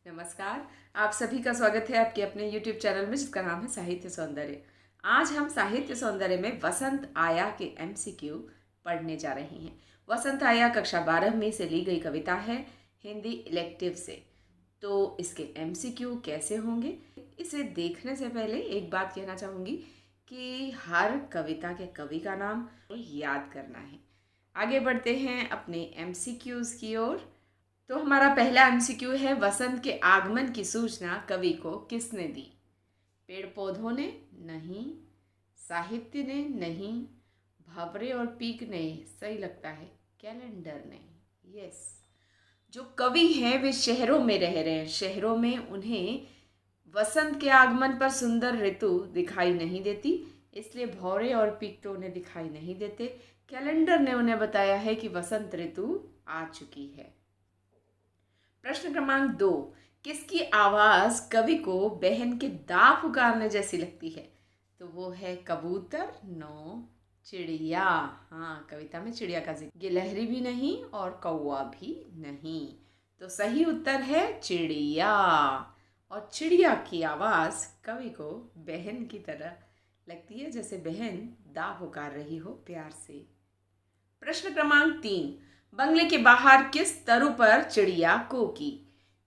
नमस्कार। आप सभी का स्वागत है आपके अपने YouTube चैनल में जिसका नाम है साहित्य सौंदर्य। आज हम साहित्य सौंदर्य में वसंत आया के MCQ पढ़ने जा रहे हैं। वसंत आया कक्षा 12 में से ली गई कविता है हिंदी इलेक्टिव से। तो इसके MCQ कैसे होंगे, इसे देखने से पहले एक बात कहना चाहूँगी कि हर कविता के कवि का नाम याद करना है। आगे बढ़ते हैं अपने MCQs की ओर। तो हमारा पहला MCQ है, वसंत के आगमन की सूचना कवि को किसने दी? पेड़ पौधों ने? नहीं। साहित्य ने? नहीं। भंवरे और पीक ने? सही लगता है कैलेंडर ने। यस, जो कवि हैं वे शहरों में रह रहे हैं। शहरों में उन्हें वसंत के आगमन पर सुंदर ऋतु दिखाई नहीं देती, इसलिए भौरे और पीक तो उन्हें दिखाई नहीं देते। कैलेंडर ने उन्हें बताया है कि वसंत ऋतु आ चुकी है। प्रश्न क्रमांक 2, किसकी आवाज कवि को बहन के दाव पुकारने जैसी लगती है? तो वो है कबूतर, नो, चिड़िया। हाँ, कविता में चिड़िया का जिक्र। गिलहरी भी नहीं और कौवा भी नहीं, तो सही उत्तर है चिड़िया। और चिड़िया की आवाज कवि को बहन की तरह लगती है, जैसे बहन दाव पुकार रही हो प्यार से। प्रश्न क्रमांक 3, बंगले के बाहर किस तरु पर चिड़िया कोकी?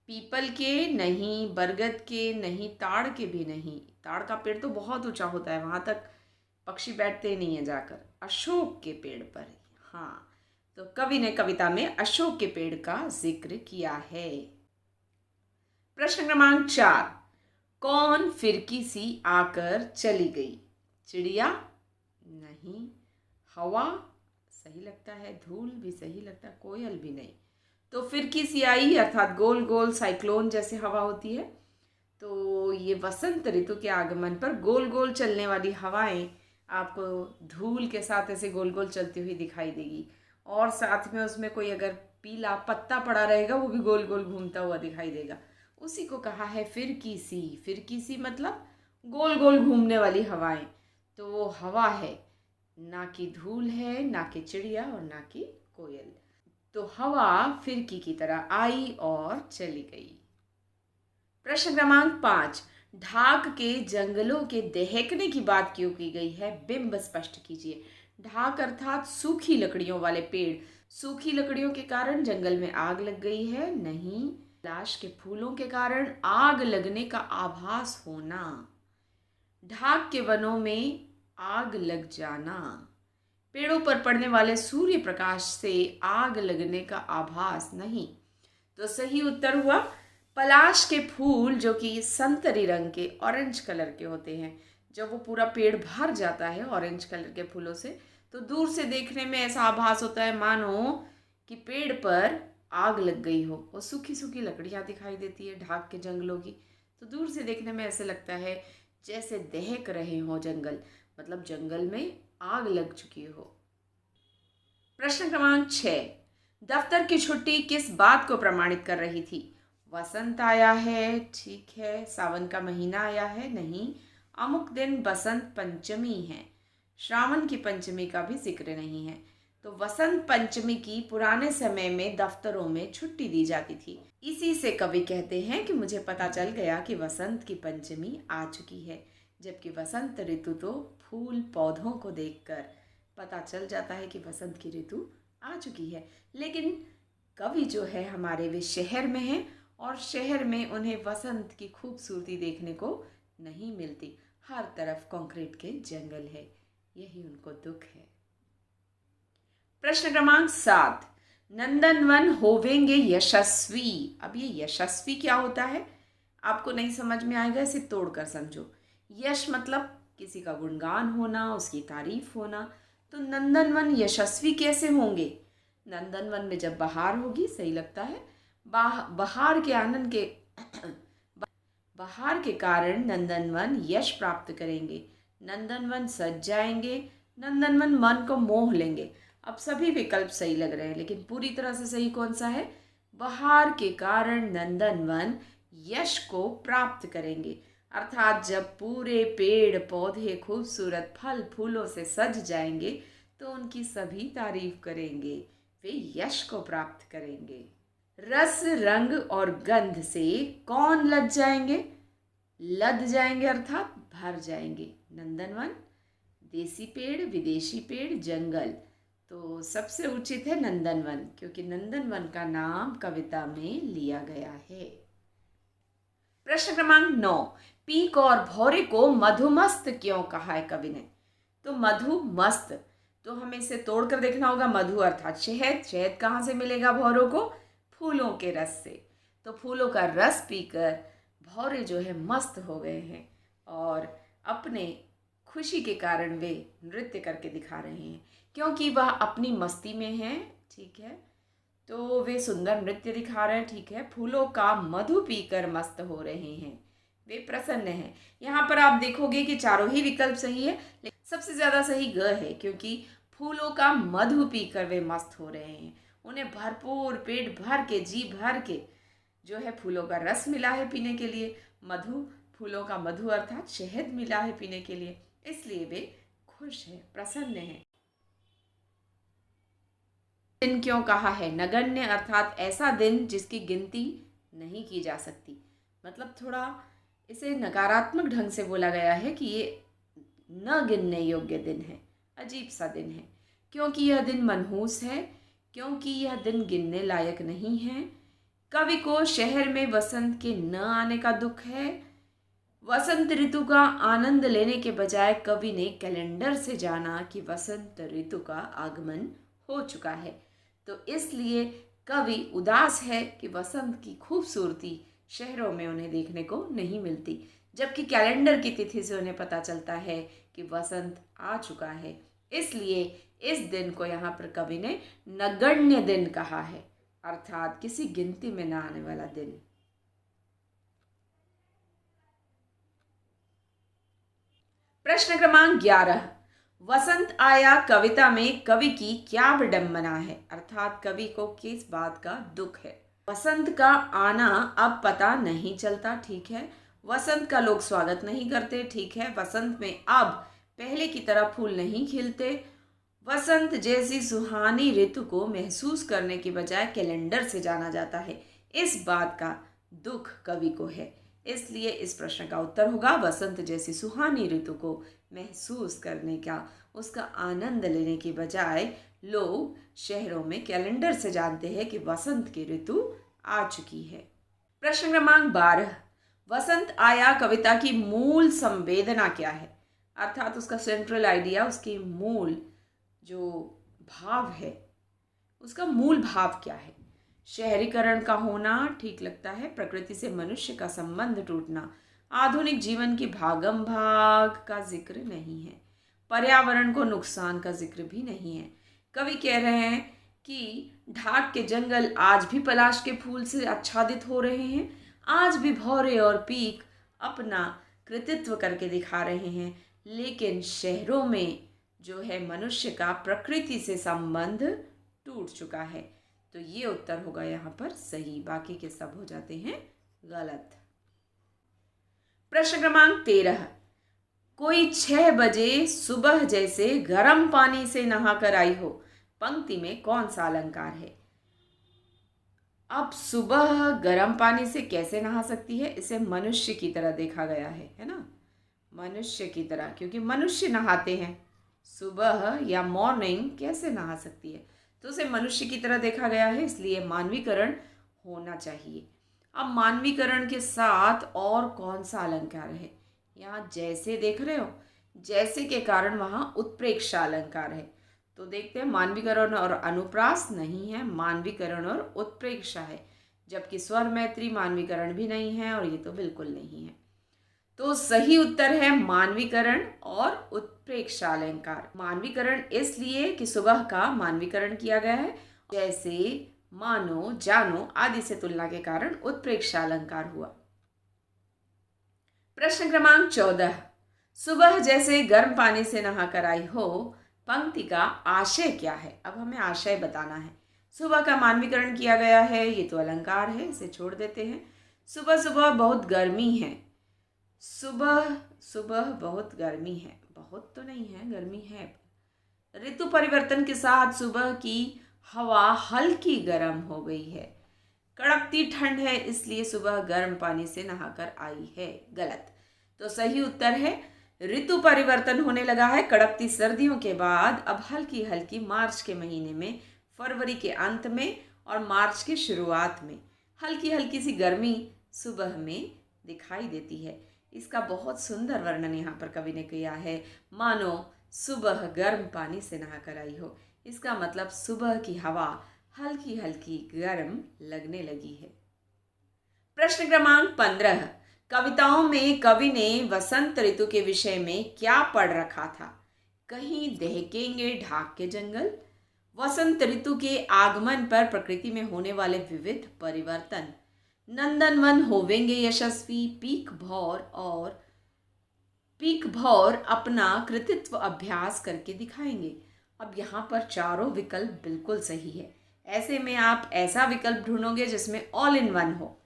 पीपल के नहीं, बरगद के नहीं, ताड़ के भी नहीं। ताड़ का पेड़ तो बहुत ऊंचा होता है, वहां तक पक्षी बैठते नहीं है जाकर। अशोक के पेड़ पर। हाँ, तो कवि ने कविता में अशोक के पेड़ का जिक्र किया है। प्रश्न क्रमांक 4, कौन फिरकी सी आकर चली गई? चिड़िया? नहीं। हवा? सही लगता है। धूल भी सही लगता है। कोयल भी नहीं। तो फिरकी सी आई अर्थात गोल गोल साइक्लोन जैसे हवा होती है। तो ये वसंत ऋतु के आगमन पर गोल गोल चलने वाली हवाएं आपको धूल के साथ ऐसे गोल गोल चलती हुई दिखाई देगी, और साथ में उसमें कोई अगर पीला पत्ता पड़ा रहेगा वो भी गोल गोल घूमता हुआ दिखाई देगा। उसी को कहा है फिरकी सी। फिरकी सी मतलब गोल गोल घूमने वाली हवाएं। तो वो हवा है, ना कि धूल है, ना कि चिड़िया और ना कि कोयल। तो हवा फिरकी की तरह आई और चली गई। प्रश्न क्रमांक 5, ढाक के जंगलों के दहकने की बात क्यों की गई है? बिंब स्पष्ट कीजिए। ढाक अर्थात सूखी लकड़ियों वाले पेड़। सूखी लकड़ियों के कारण जंगल में आग लग गई है? नहीं। लाश के फूलों के कारण आग लगने का आभास होना। ढाक के वनों में आग लग जाना। पेड़ों पर पड़ने वाले सूर्य प्रकाश से आग लगने का आभास नहीं। तो सही उत्तर हुआ पलाश के फूल, जो कि संतरी रंग के ऑरेंज कलर के होते हैं। जब वो पूरा पेड़ भर जाता है ऑरेंज कलर के फूलों से, तो दूर से देखने में ऐसा आभास होता है मानो कि पेड़ पर आग लग गई हो। वो सूखी सूखी लकड़ियां दिखाई देती है ढाक के जंगलों की, तो दूर से देखने में ऐसे लगता है जैसे दहक रहे हो जंगल, मतलब जंगल में आग लग चुकी हो। प्रश्न क्रमांक 6, दफ्तर की छुट्टी किस बात को प्रमाणित कर रही थी? वसंत आया है, ठीक है। सावन का महीना आया है, नहीं। अमुक दिन बसंत पंचमी है। श्रावण की पंचमी का भी जिक्र नहीं है। तो वसंत पंचमी की पुराने समय में दफ्तरों में छुट्टी दी जाती थी। इसी से कवि कहते हैं कि मुझे पता चल गया कि वसंत की पंचमी आ चुकी है। जबकि वसंत ऋतु तो फूल पौधों को देखकर पता चल जाता है कि वसंत की ऋतु आ चुकी है। लेकिन कवि जो है हमारे, वे शहर में हैं और शहर में उन्हें वसंत की खूबसूरती देखने को नहीं मिलती। हर तरफ कंक्रीट के जंगल है, यही उनको दुख है। प्रश्न क्रमांक 7, नंदनवन होवेंगे यशस्वी। अब ये यशस्वी क्या होता है आपको नहीं समझ में आएगा, इसे तोड़कर समझो। यश मतलब किसी का गुणगान होना, उसकी तारीफ होना। तो नंदनवन यशस्वी कैसे होंगे? नंदनवन में जब बहार होगी, सही लगता है। बहार के आनंद के बहार के कारण नंदनवन यश प्राप्त करेंगे। नंदनवन सज जाएंगे। नंदनवन मन को मोह लेंगे। अब सभी विकल्प सही लग रहे हैं, लेकिन पूरी तरह से सही कौन सा है? बहार के कारण नंदनवन यश को प्राप्त करेंगे। अर्थात जब पूरे पेड़ पौधे खूबसूरत फल फूलों से सज जाएंगे तो उनकी सभी तारीफ करेंगे, वे यश को प्राप्त करेंगे। रस, रंग और गंध से कौन लद जाएंगे? लद जाएंगे अर्थात भर जाएंगे। नंदनवन, देसी पेड़, विदेशी पेड़, जंगल। तो सबसे उचित है नंदनवन, क्योंकि नंदनवन का नाम कविता में लिया गया है। प्रश्न क्रमांक 9, पीक और भौरे को मधुमस्त क्यों कहा है कवि ने? तो मधुमस्त, तो हमें इसे तोड़कर देखना होगा। मधु अर्थात शहद, शहद कहाँ से मिलेगा भौरों को? फूलों के रस से। तो फूलों का रस पीकर भौरे जो है मस्त हो गए हैं और अपने खुशी के कारण वे नृत्य करके दिखा रहे हैं, क्योंकि वह अपनी मस्ती में हैं। ठीक है, तो वे सुंदर नृत्य दिखा रहे हैं। ठीक है, फूलों का मधु पीकर मस्त हो रहे हैं, वे प्रसन्न हैं। यहाँ पर आप देखोगे कि चारों ही विकल्प सही है, लेकिन सबसे ज़्यादा सही ग है, क्योंकि फूलों का मधु पीकर वे मस्त हो रहे हैं। उन्हें भरपूर पेट भर के, जी भर के जो है फूलों का रस मिला है पीने के लिए। मधु, फूलों का मधु अर्थात शहद मिला है पीने के लिए, इसलिए वे खुश हैं, प्रसन्न हैं। दिन क्यों कहा है? नगण्य अर्थात ऐसा दिन जिसकी गिनती नहीं की जा सकती। मतलब थोड़ा इसे नकारात्मक ढंग से बोला गया है कि ये न गिनने योग्य दिन है, अजीब सा दिन है, क्योंकि यह दिन मनहूस है, क्योंकि यह दिन गिनने लायक नहीं है। कवि को शहर में वसंत के न आने का दुख है। वसंत ऋतु का आनंद लेने के बजाय कवि ने कैलेंडर से जाना कि वसंत ऋतु का आगमन हो चुका है, तो इसलिए कवि उदास है कि वसंत की खूबसूरती शहरों में उन्हें देखने को नहीं मिलती, जबकि कैलेंडर की तिथि से उन्हें पता चलता है कि वसंत आ चुका है। इसलिए इस दिन को यहाँ पर कवि ने नगण्य दिन कहा है, अर्थात किसी गिनती में न आने वाला दिन। प्रश्न क्रमांक 11, वसंत आया कविता में कवि की क्या विडंबना है? अर्थात कवि को किस बात का दुख है? वसंत का आना अब पता नहीं चलता। ठीक है, वसंत का लोग स्वागत नहीं करते। ठीक है, वसंत में अब पहले की तरह फूल नहीं खिलते। वसंत जैसी सुहानी ऋतु को महसूस करने की बजाय कैलेंडर से जाना जाता है। इस बात का दुख कवि को है, इसलिए इस प्रश्न का उत्तर होगा वसंत जैसी सुहानी ऋतु को महसूस करने का, उसका आनंद लेने की बजाय लोग शहरों में कैलेंडर से जानते हैं कि वसंत की ऋतु आ चुकी है। प्रश्न क्रमांक 12, वसंत आया कविता की मूल संवेदना क्या है? अर्थात उसका सेंट्रल आइडिया, उसकी मूल जो भाव है, उसका मूल भाव क्या है? शहरीकरण का होना ठीक लगता है, प्रकृति से मनुष्य का संबंध टूटना, आधुनिक जीवन की भागम भाग का जिक्र नहीं है, पर्यावरण को नुकसान का जिक्र भी नहीं है। कवि कह रहे हैं कि ढाक के जंगल आज भी पलाश के फूल से आच्छादित हो रहे हैं, आज भी भौरे और पीक अपना कृतित्व करके दिखा रहे हैं, लेकिन शहरों में जो है मनुष्य का प्रकृति से संबंध टूट चुका है। तो ये उत्तर होगा यहाँ पर सही, बाकी के सब हो जाते हैं गलत। प्रश्न क्रमांक 13, कोई 6 बजे सुबह जैसे गर्म पानी से नहाकर आई हो, पंक्ति में कौन सा अलंकार है? अब सुबह गर्म पानी से कैसे नहा सकती है? इसे मनुष्य की तरह देखा गया है ना, मनुष्य की तरह, क्योंकि मनुष्य नहाते हैं, सुबह या मॉर्निंग कैसे नहा सकती है? तो उसे मनुष्य की तरह देखा गया है, इसलिए मानवीकरण होना चाहिए। अब मानवीकरण के साथ और कौन सा अलंकार है? यहाँ जैसे देख रहे हो, जैसे के कारण वहाँ उत्प्रेक्षा अलंकार है, तो देखते हैं मानवीकरण और अनुप्रास नहीं है, मानवीकरण और उत्प्रेक्षा है, जबकि स्वर मैत्री मानवीकरण भी नहीं है और ये तो बिल्कुल नहीं है। तो सही उत्तर है मानवीकरण और उत्प्रेक्षा अलंकार। मानवीकरण इसलिए कि सुबह का मानवीकरण किया गया है, जैसे, मानो, जानो आदि से तुलना के कारण उत्प्रेक्षा अलंकार हुआ। प्रश्न क्रमांक 14, सुबह जैसे गर्म पानी से नहाकर आई हो, पंक्ति का आशय क्या है? अब हमें आशय बताना है। सुबह का मानवीकरण किया गया है, ये तो अलंकार है, इसे छोड़ देते हैं। सुबह सुबह बहुत गर्मी है, सुबह सुबह बहुत गर्मी है, बहुत तो नहीं है, गर्मी है। ऋतु परिवर्तन के साथ सुबह की हवा हल्की गर्म हो गई है, कड़कती ठंड है इसलिए सुबह गर्म पानी से नहाकर आई है। गलत। तो सही उत्तर है ऋतु परिवर्तन होने लगा है कड़कती सर्दियों के बाद। अब हल्की हल्की मार्च के महीने में, फरवरी के अंत में और मार्च की शुरुआत में हल्की हल्की सी गर्मी सुबह में दिखाई देती है। इसका बहुत सुंदर वर्णन यहाँ पर कवि ने किया है, मानो सुबह गर्म पानी से नहाकर आई हो। इसका मतलब सुबह की हवा हल्की हल्की गर्म लगने लगी है। प्रश्न क्रमांक 15। कविताओं में कवि ने वसंत ऋतु के विषय में क्या पढ़ रखा था? कहीं दहकेंगे ढाक के जंगल, वसंत ऋतु के आगमन पर प्रकृति में होने वाले विविध परिवर्तन, नंदनवन होवेंगे यशस्वी, पीक भौर अपना कृतित्व अभ्यास करके दिखाएंगे। अब यहाँ पर चारों विकल्प बिल्कुल सही है। ऐसे में आप ऐसा विकल्प ढूंढोगे जिसमें ऑल इन वन हो।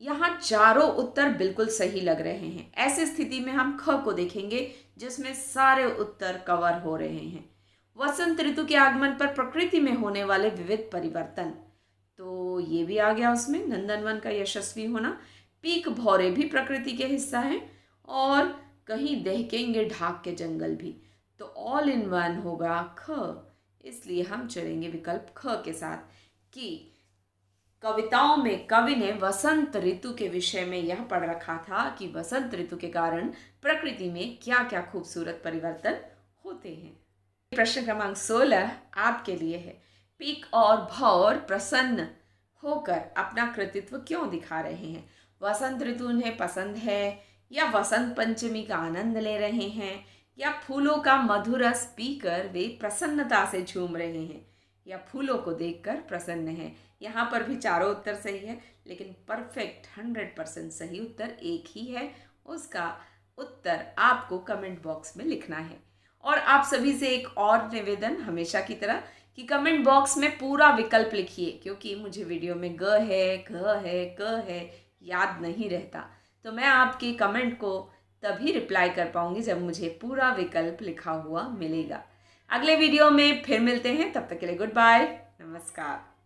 यहाँ चारों उत्तर बिल्कुल सही लग रहे हैं। ऐसी स्थिति में हम ख को देखेंगे जिसमें सारे उत्तर कवर हो रहे हैं। वसंत ऋतु के आगमन पर प्रकृति में होने वाले विविध परिवर्तन, तो ये भी आ गया उसमें, नंदनवन का यशस्वी होना। पीक भौरे भी प्रकृति के हिस्सा है और कहीं दहकेंगे ढाक के जंगल भी। तो ऑल इन वन होगा ख, इसलिए हम चलेंगे विकल्प ख के साथ कि कविताओं में कवि ने वसंत ऋतु के विषय में यह पढ़ रखा था कि वसंत ऋतु के कारण प्रकृति में क्या क्या खूबसूरत परिवर्तन होते हैं। प्रश्न क्रमांक 16 आपके लिए है, पीक और भौर प्रसन्न होकर अपना कृतित्व क्यों दिखा रहे हैं? वसंत ऋतु उन्हें पसंद है, या वसंत पंचमी का आनंद ले रहे हैं, या फूलों का मधुर रस पीकर वे प्रसन्नता से झूम रहे हैं, या फूलों को देखकर प्रसन्न है। यहाँ पर भी चारों उत्तर सही है, लेकिन परफेक्ट 100% सही उत्तर एक ही है। उसका उत्तर आपको कमेंट बॉक्स में लिखना है। और आप सभी से एक और निवेदन, हमेशा की तरह, कि कमेंट बॉक्स में पूरा विकल्प लिखिए, क्योंकि मुझे वीडियो में ग है, घ है, क है याद नहीं रहता। तो मैं आपके कमेंट को तभी रिप्लाई कर पाऊंगी जब मुझे पूरा विकल्प लिखा हुआ मिलेगा। अगले वीडियो में फिर मिलते हैं, तब तक के लिए गुड बाय, नमस्कार।